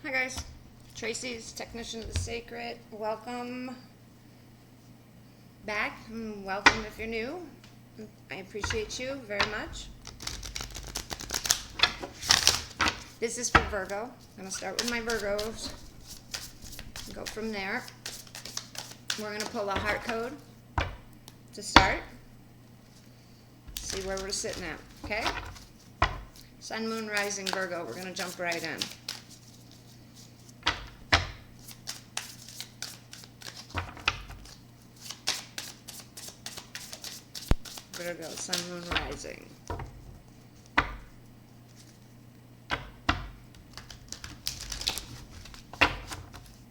Hi guys, Tracy's Technician of the Sacred. Welcome back and welcome if you're new. I appreciate you very much. This is for Virgo. I'm going to start with my Virgos. Go from there. We're going to pull a heart code to start. See where we're sitting at, okay? Sun, Moon, Rising, Virgo. We're going to jump right in. Virgo, Sun, Moon, Rising.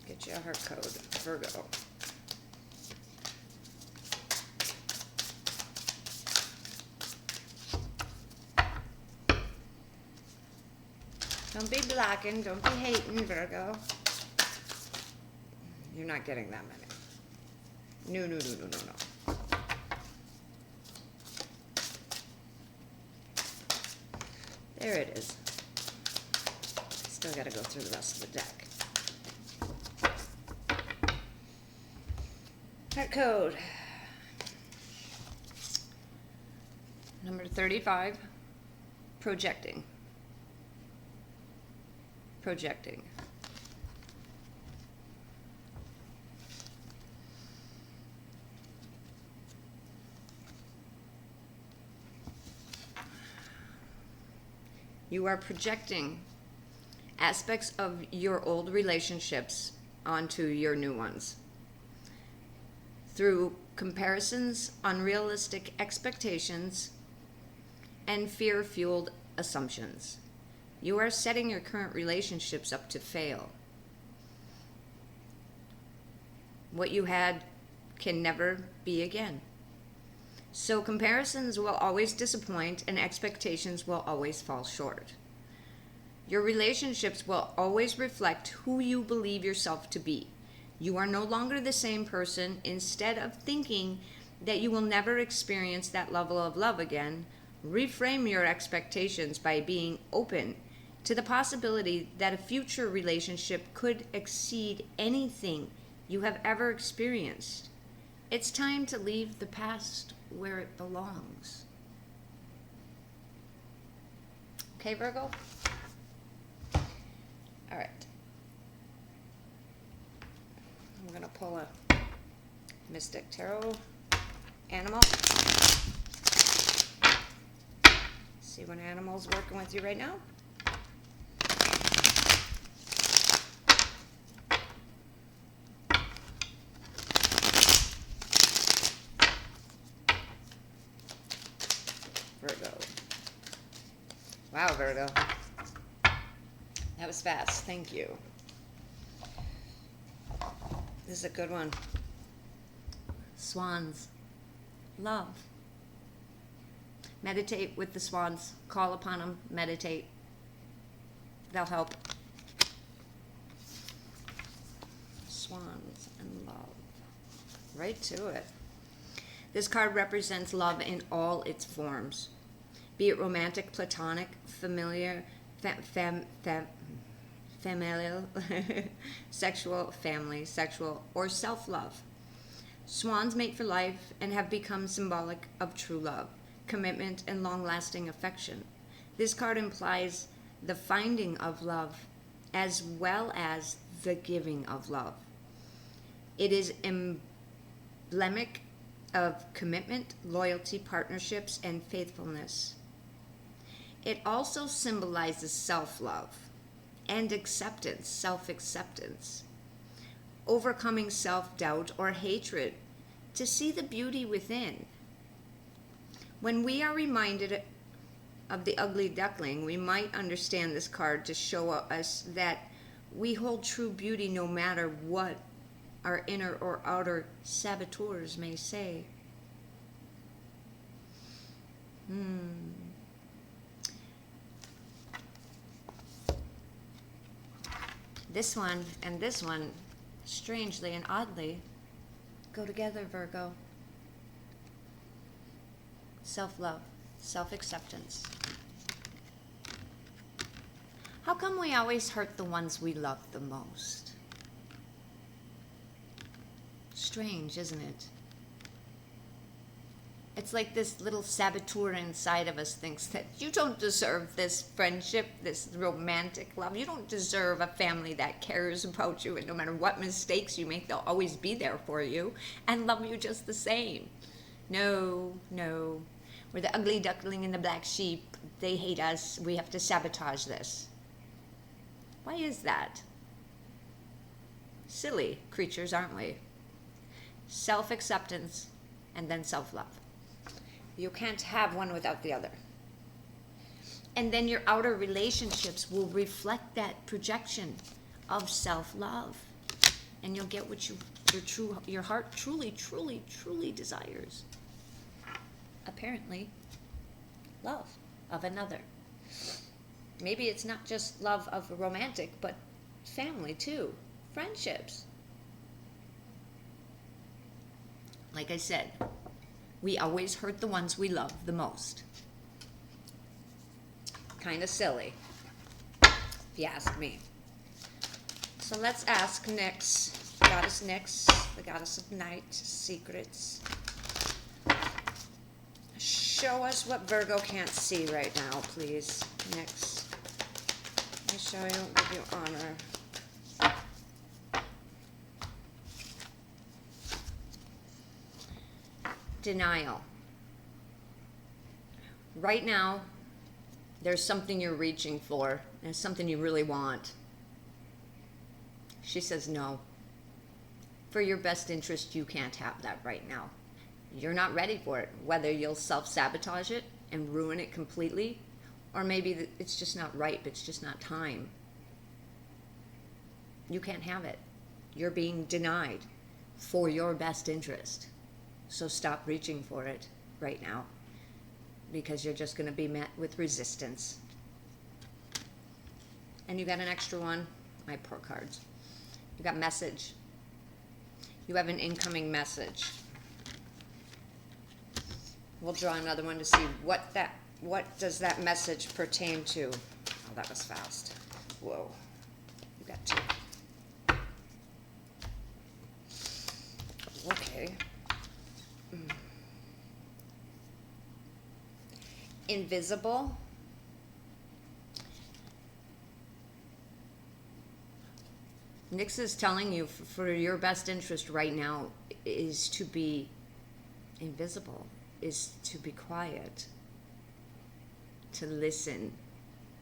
Get you a heart code, Virgo. Don't be blocking, don't be hating, Virgo. You're not getting that many. No. There it is. Still got to go through the rest of the deck. Heart code. Number 35. Projecting. You are projecting aspects of your old relationships onto your new ones. Through comparisons, unrealistic expectations, and fear-fueled assumptions. You are setting your current relationships up to fail. What you had can never be again. So comparisons will always disappoint and expectations will always fall short. Your relationships will always reflect who you believe yourself to be. You are no longer the same person. Instead of thinking that you will never experience that level of love again, reframe your expectations by being open to the possibility that a future relationship could exceed anything you have ever experienced. It's time to leave the past where it belongs. Okay, Virgo? All right. I'm going to pull a Mystic Tarot animal. See what animal's working with you right now. Virgo. Wow, Virgo. That was fast. Thank you. This is a good one. Swans. Love. Meditate with the swans. Call upon them. Meditate. They'll help. Swans and love. Right to it. This card represents love in all its forms, be it romantic, platonic, familiar, familial, sexual, family, sexual, or self-love. Swans mate for life and have become symbolic of true love, commitment, and long-lasting affection. This card implies the finding of love as well as the giving of love. It is emblematic of commitment, loyalty, partnerships, and faithfulness. It also symbolizes self-love and acceptance, self-acceptance, overcoming self-doubt or hatred to see the beauty within. When we are reminded of the ugly duckling, we might understand this card to show us that we hold true beauty no matter what our inner or outer saboteurs may say. This one and this one, strangely and oddly, go together, Virgo. Self-love, self-acceptance. How come we always hurt the ones we love the most? Strange, isn't it? It's like this little saboteur inside of us thinks that you don't deserve this friendship, this romantic love. You don't deserve a family that cares about you, and no matter what mistakes you make, they'll always be there for you and love you just the same. No, no. We're the ugly duckling and the black sheep. They hate us. We have to sabotage this. Why is that? Silly creatures, aren't we? Self-acceptance and then self-love. You can't have one without the other. And then your outer relationships will reflect that projection of self-love. And you'll get what your heart truly desires. Apparently, love of another. Maybe it's not just love of a romantic, but family too. Friendships. Like I said, we always hurt the ones we love the most. Kind of silly, if you ask me. So let's ask Nyx, Goddess Nyx, the Goddess of Night, Secrets. Show us what Virgo can't see right now, please. Nyx. I show you, give you honor. Denial. Right now, there's something you're reaching for. There's something you really want. She says no. For your best interest, you can't have that right now. You're not ready for it. Whether you'll self-sabotage it and ruin it completely, or maybe it's just not ripe, it's just not time. You can't have it. You're being denied for your best interest. So stop reaching for it right now, because you're just going to be met with resistance. And you got an extra one. My poor cards. You got message. You have an incoming message. We'll draw another one to see what does that message pertain to. Oh, that was fast. Whoa. You got two. Okay. Invisible. Nyx is telling you for your best interest right now is to be invisible, is to be quiet, to listen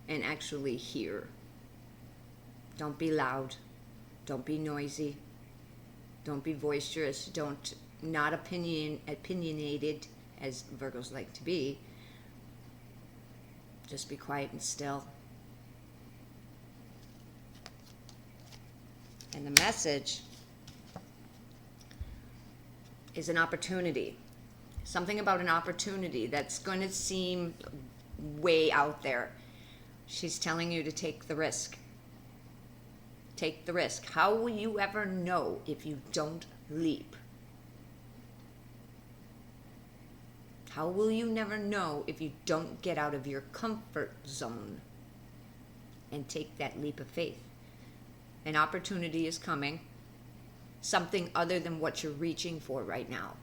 and actually hear. Don't be loud. Don't be noisy. Don't be boisterous. Not opinionated, as Virgos like to be. Just be quiet and still. And the message is an opportunity. Something about an opportunity that's going to seem way out there. She's telling you to take the risk. Take the risk. How will you ever know if you don't leap? How will you never know if you don't get out of your comfort zone and take that leap of faith? An opportunity is coming. Something other than what you're reaching for right now.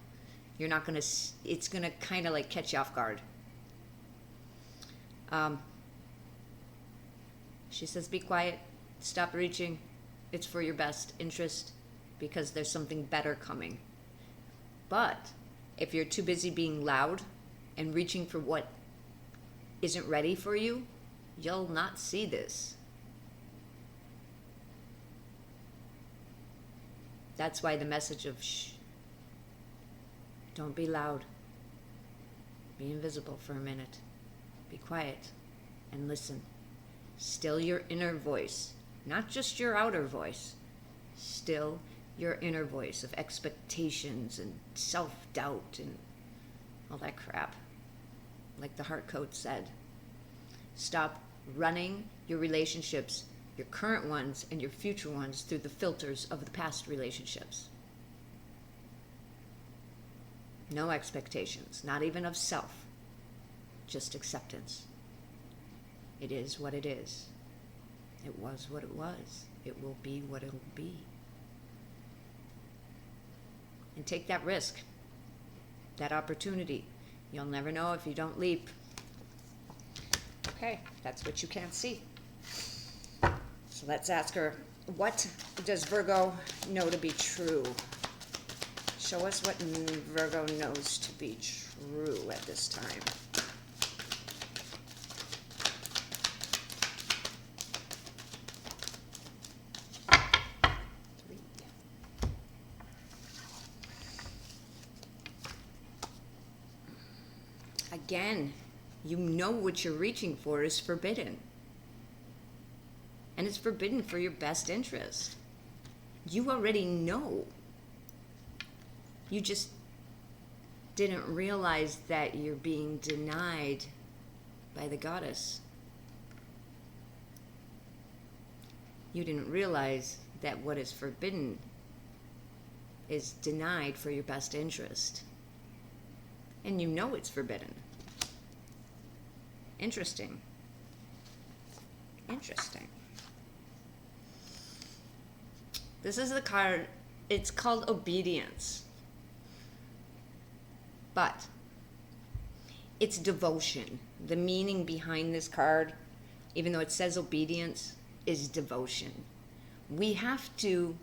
You're not going to, it's going to kind of like catch you off guard. She says, be quiet. Stop reaching. It's for your best interest because there's something better coming. But if you're too busy being loud and reaching for what isn't ready for you, you'll not see this. That's why the message of shh. Don't be loud. Be invisible for a minute. Be quiet and listen. Still your inner voice, not just your outer voice. Still your inner voice of expectations and self-doubt and all that crap. Like the heart coach said, stop running your relationships, your current ones and your future ones, through the filters of the past relationships. No expectations, not even of self, just acceptance. It is what it is. It was what it was. It will be what it'll be. And take that risk, that opportunity. You'll never know if you don't leap. Okay, that's what you can't see. So let's ask her, what does Virgo know to be true? Show us what Virgo knows to be true at this time. Again, you know what you're reaching for is forbidden. And it's forbidden for your best interest. You already know. You just didn't realize that you're being denied by the goddess. You didn't realize that what is forbidden is denied for your best interest. And you know it's forbidden. Interesting. Interesting. This is the card, it's called Obedience. But it's devotion. The meaning behind this card, even though it says obedience, is devotion. We have to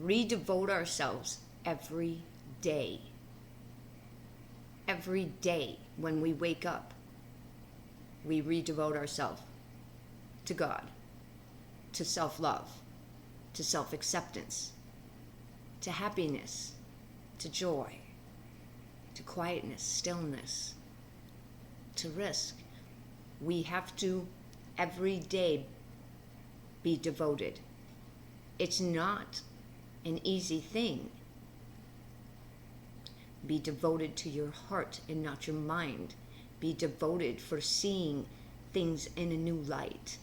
redevote ourselves every day. Every day when we wake up, we redevote ourselves to God, to self-love, to self-acceptance, to happiness, to joy, to quietness, stillness, to risk. We have to every day be devoted. It's not an easy thing. Be devoted to your heart and not your mind. Be devoted for seeing things in a new light.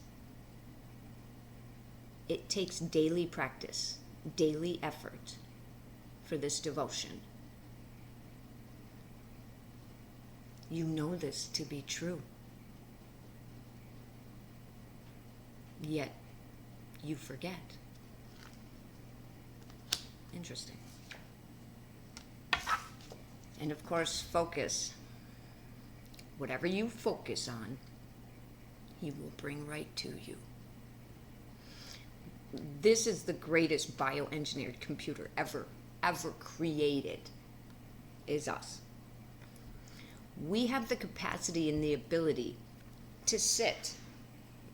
It takes daily practice, daily effort for this devotion. You know this to be true. Yet you forget. Interesting. And of course, focus. Whatever you focus on, he will bring right to you. This is the greatest bioengineered computer ever created, is us. We have the capacity and the ability to sit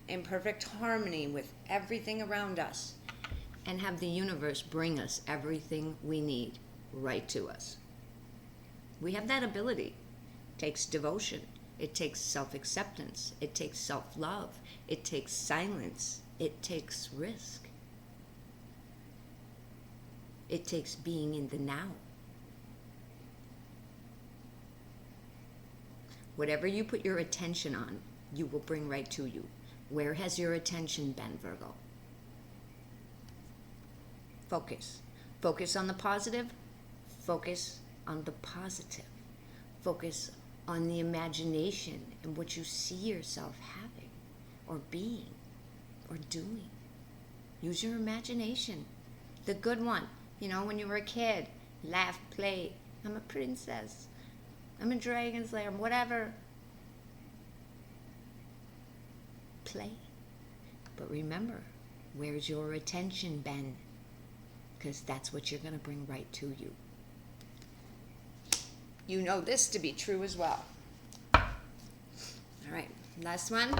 in perfect harmony with everything around us and have the universe bring us everything we need right to us. We have that ability. It takes devotion. It takes self-acceptance. It takes self-love. It takes silence. It takes risk. It takes being in the now. Whatever you put your attention on, you will bring right to you. Where has your attention been, Virgo? Focus. Focus on the positive. Focus on the positive. Focus on the imagination and what you see yourself having or being or doing. Use your imagination. The good one. You know, when you were a kid, laugh, play. I'm a princess. I'm a dragon slayer, whatever. Play. But remember, where's your attention been? Because that's what you're going to bring right to you. You know this to be true as well. All right, last one.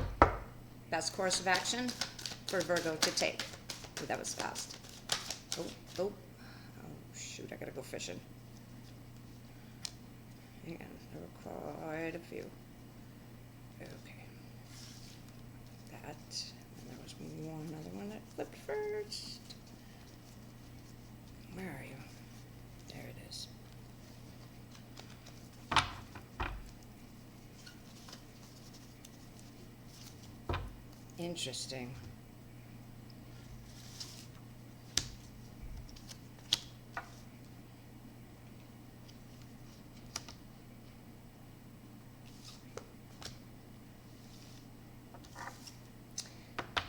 Best course of action for Virgo to take. Oh, that was fast. Oh, shoot, I gotta go fishing. Hang on, there were quite a few. Okay. That, and there was one other one that flipped first. Where are you? There it is. Interesting.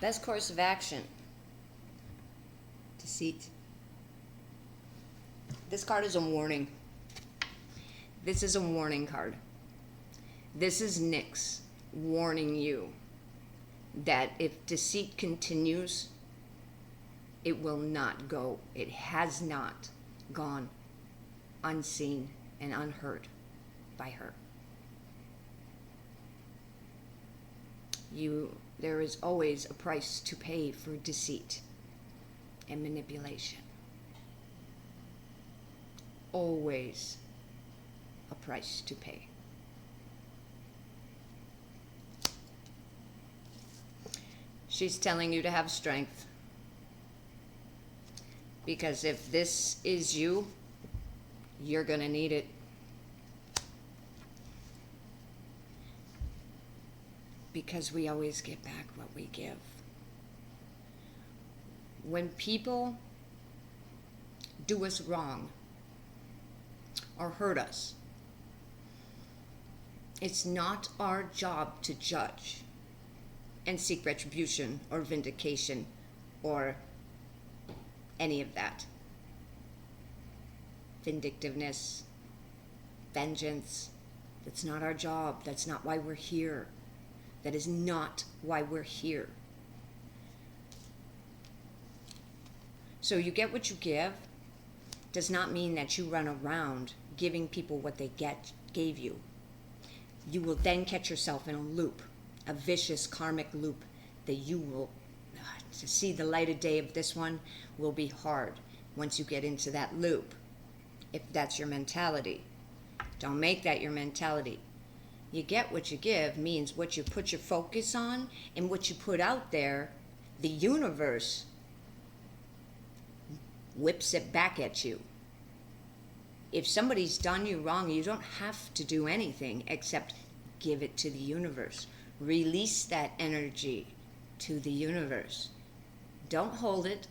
Best course of action. Deceit. This card is a warning. This is a warning card. This is Nyx warning you that if deceit continues, it will not go. It has not gone unseen and unheard by her. There is always a price to pay for deceit and manipulation. Always a price to pay. She's telling you to have strength. Because if this is you, you're going to need it. Because we always get back what we give. When people do us wrong or hurt us, it's not our job to judge and seek retribution or vindication or any of that. Vindictiveness, vengeance, that's not our job. That's not why we're here. That is not why we're here. So you get what you give does not mean that you run around giving people what they gave you. You will then catch yourself in a loop, a vicious karmic loop that you will, to see the light of day of this one will be hard once you get into that loop, if that's your mentality. Don't make that your mentality. You get what you give means what you put your focus on and what you put out there, the universe whips it back at you. If somebody's done you wrong, you don't have to do anything except give it to the universe. Release that energy to the universe. Don't hold it.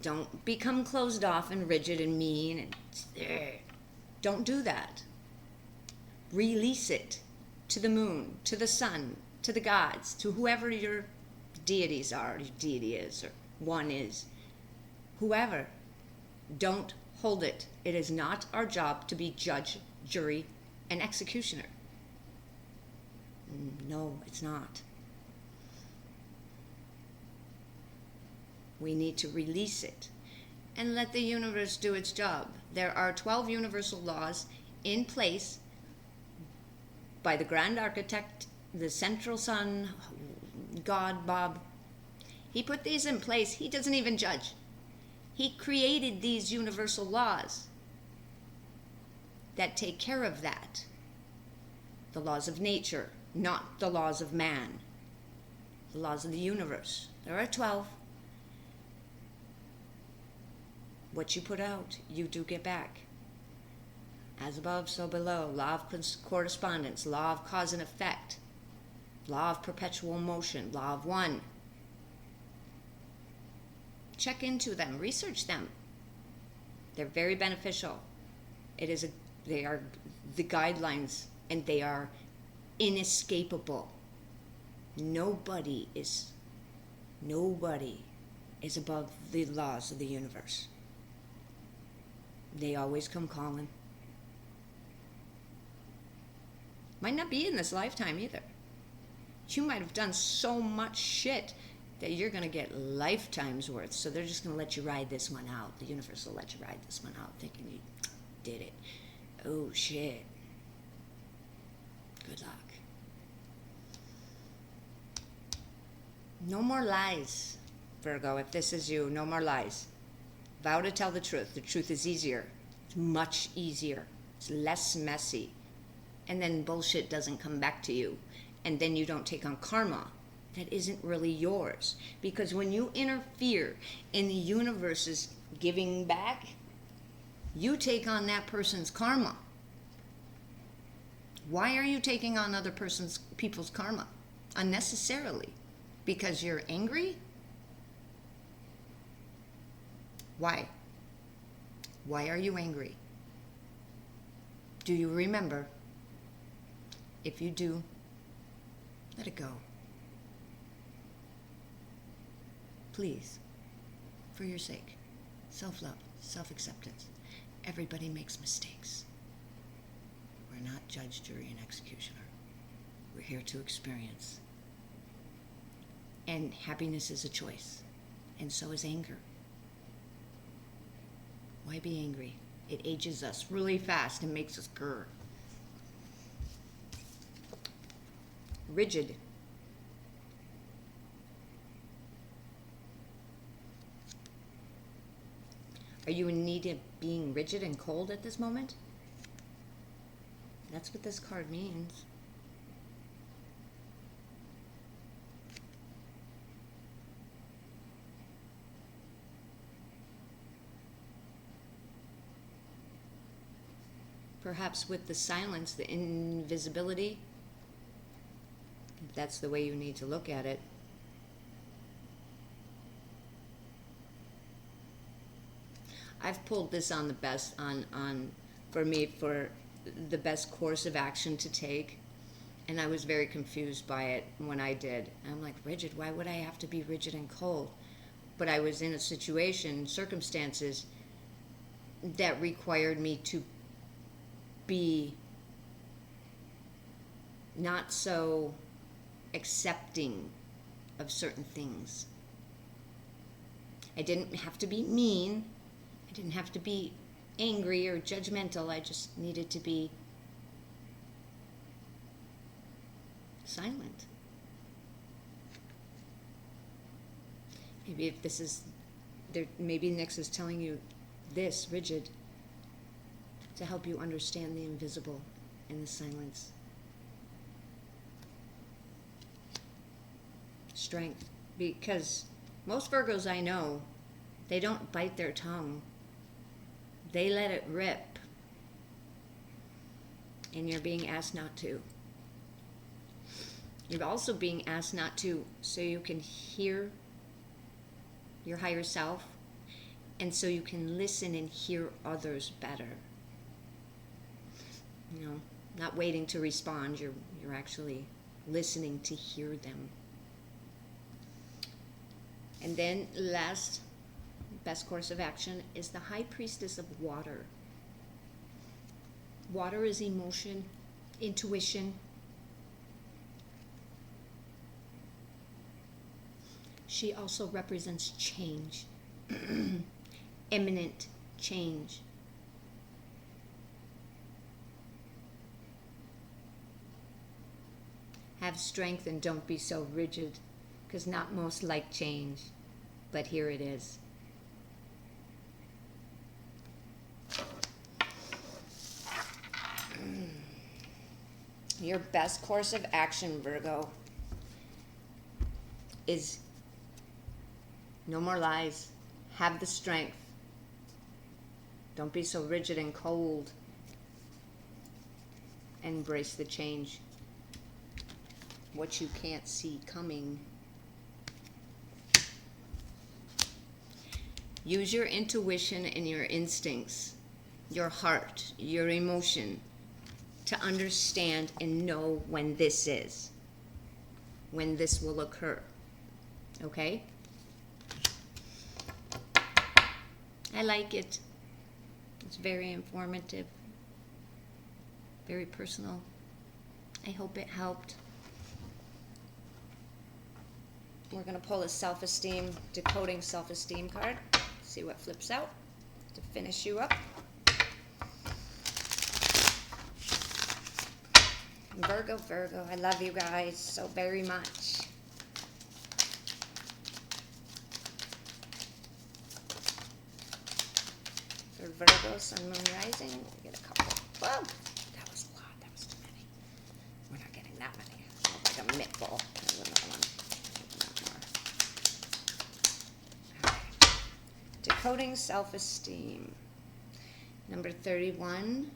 Don't become closed off and rigid and mean. And don't do that. Release it to the moon, to the sun, to the gods, to whoever your deities are, your deity is, or one is. Whoever. Don't hold it. It is not our job to be judge, jury, and executioner. No, it's not. We need to release it and let the universe do its job. There are 12 universal laws in place by the grand architect, the central sun, God, Bob. He put these in place. He doesn't even judge. He created these universal laws that take care of that. The laws of nature, not the laws of man. The laws of the universe. There are 12. What you put out, you do get back. As above, so below. Law of correspondence, law of cause and effect, law of perpetual motion, law of one. Check into them, research them. They're very beneficial. They are the guidelines, and they are inescapable. Nobody is above the laws of the universe. They always come calling. Might not be in this lifetime either. You might have done so much shit that you're going to get lifetimes worth. So they're just going to let you ride this one out. The universe will let you ride this one out thinking you did it. Oh, shit. Good luck. No more lies, Virgo. If this is you, no more lies. Vow to tell the truth. The truth is easier. It's much easier. It's less messy. And then bullshit doesn't come back to you. And then you don't take on karma that isn't really yours. Because when you interfere in the universe's giving back, you take on that person's karma. Why are you taking on other people's karma unnecessarily? Because you're angry? Why? Why are you angry? Do you remember? If you do, let it go. Please, for your sake, self-love, self-acceptance. Everybody makes mistakes. We're not judge, jury, and executioner. We're here to experience. And happiness is a choice. And so is anger. Why be angry? It ages us really fast and makes us grr. Rigid. Are you in need of being rigid and cold at this moment? That's what this card means. Perhaps with the silence, the invisibility, if that's the way you need to look at it. I've pulled this on the best, for me, for the best course of action to take. And I was very confused by it when I did. I'm like, rigid, why would I have to be rigid and cold? But I was in a situation, circumstances, that required me to be not so accepting of certain things. I didn't have to be mean. I didn't have to be angry or judgmental. I just needed to be silent. Maybe if this is there, maybe Nyx is telling you this, rigid, to help you understand the invisible in the silence. Strength. Because most Virgos I know, they don't bite their tongue. They let it rip. And you're being asked not to. You're also being asked not to so you can hear your higher self and so you can listen and hear others better. You know, not waiting to respond, you're actually listening to hear them. And then last, best course of action is the High Priestess of Water. Water is emotion, intuition. She also represents change, imminent change. Have strength and don't be so rigid, because not most like change, but here it is. Your best course of action, Virgo, is no more lies. Have the strength. Don't be so rigid and cold. Embrace the change. What you can't see coming. Use your intuition and your instincts, your heart, your emotion, to understand and know when this is, when this will occur. Okay? I like it. It's very informative, very personal. I hope it helped. We're going to pull a self-esteem, decoding self-esteem card. See what flips out to finish you up. Virgo, I love you guys so very much. For Virgo, Sun, Moon, Rising, we get a couple. Whoa, that was a lot. That was too many. We're not getting that many. It's like a mitt ball. There's another one. Decoding self-esteem. Number 31.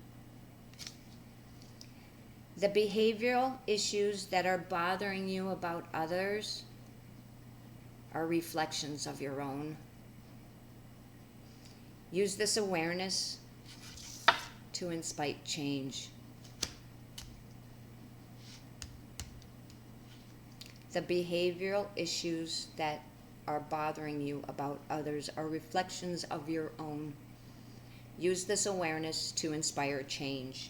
The behavioral issues that are bothering you about others are reflections of your own. Use this awareness to inspire change. The behavioral issues that are bothering you about others are reflections of your own. Use this awareness to inspire change.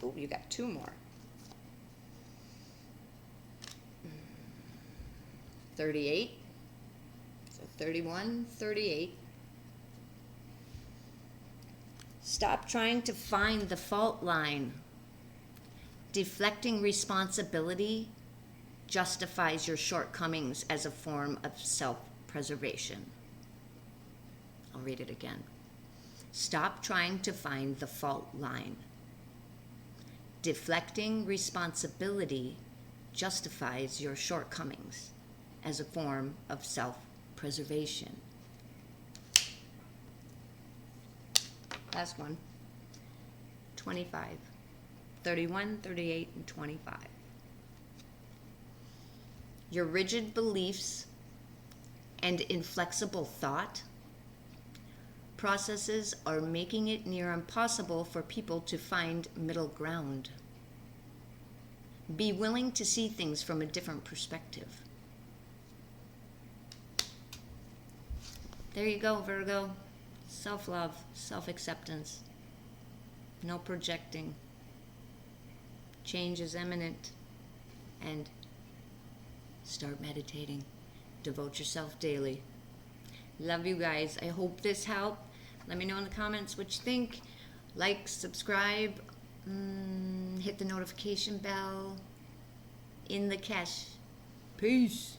Oh, you got 2 more. 38. So 31, 38. Stop trying to find the fault line. Deflecting responsibility justifies your shortcomings as a form of self-preservation. I'll read it again. Stop trying to find the fault line. Deflecting responsibility justifies your shortcomings as a form of self-preservation. Last one. 25. 31, 38, and 25. Your rigid beliefs and inflexible thought processes are making it near impossible for people to find middle ground. Be willing to see things from a different perspective. There you go, Virgo. Self-love, self-acceptance. No projecting. Change is imminent. And start meditating. Devote yourself daily. Love you guys. I hope this helped. Let me know in the comments what you think. Like, subscribe, hit the notification bell. In the cash. Peace.